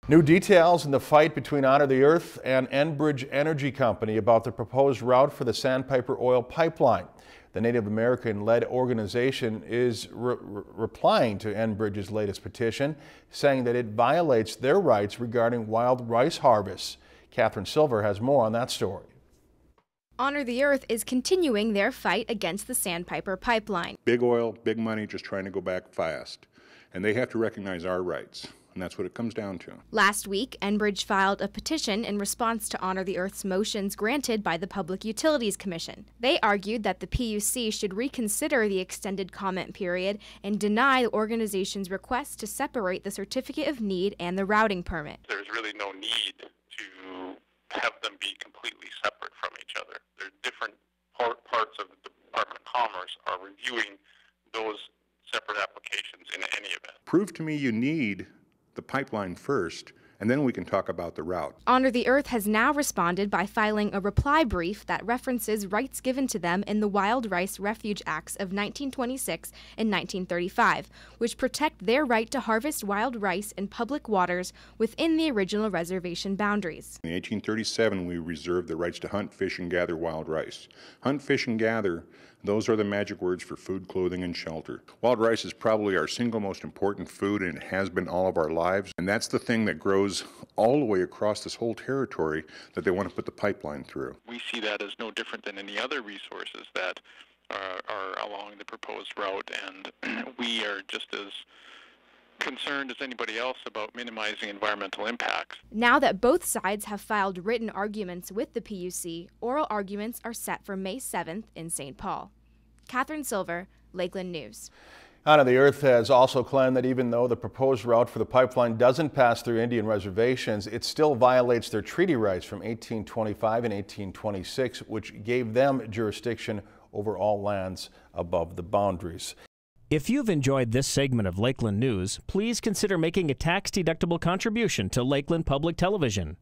New details in the fight between Honor the Earth and Enbridge Energy Company about the proposed route for the Sandpiper oil pipeline. The Native American-led organization is replying to Enbridge's latest petition, saying that it violates their rights regarding wild rice harvests. Catherine Silver has more on that story. Honor the Earth is continuing their fight against the Sandpiper pipeline. Big oil, big money, just trying to go back fast. And they have to recognize our rights. And that's what it comes down to. Last week, Enbridge filed a petition in response to Honor the Earth's motions granted by the Public Utilities Commission. They argued that the PUC should reconsider the extended comment period and deny the organization's request to separate the Certificate of Need and the routing permit. There's really no need to have them be completely separate from each other. They're different parts of the Department of Commerce are reviewing those separate applications in any event. Prove to me you need the pipeline first, and then we can talk about the route. Honor the Earth has now responded by filing a reply brief that references rights given to them in the Wild Rice Refuge Acts of 1926 and 1935, which protect their right to harvest wild rice in public waters within the original reservation boundaries. In 1837, we reserved the rights to hunt, fish, and gather wild rice. Hunt, fish, and gather, those are the magic words for food, clothing, and shelter. Wild rice is probably our single most important food, and it has been all of our lives. And that's the thing that grows all the way across this whole territory that they want to put the pipeline through. We see that as no different than any other resources that are along the proposed route, and we are just as concerned as anybody else about minimizing environmental impacts. Now that both sides have filed written arguments with the PUC, oral arguments are set for May 7th in St. Paul. Catherine Silver, Lakeland News. Honor the Earth has also claimed that even though the proposed route for the pipeline doesn't pass through Indian reservations, it still violates their treaty rights from 1825 and 1826, which gave them jurisdiction over all lands above the boundaries. If you've enjoyed this segment of Lakeland News, please consider making a tax-deductible contribution to Lakeland Public Television.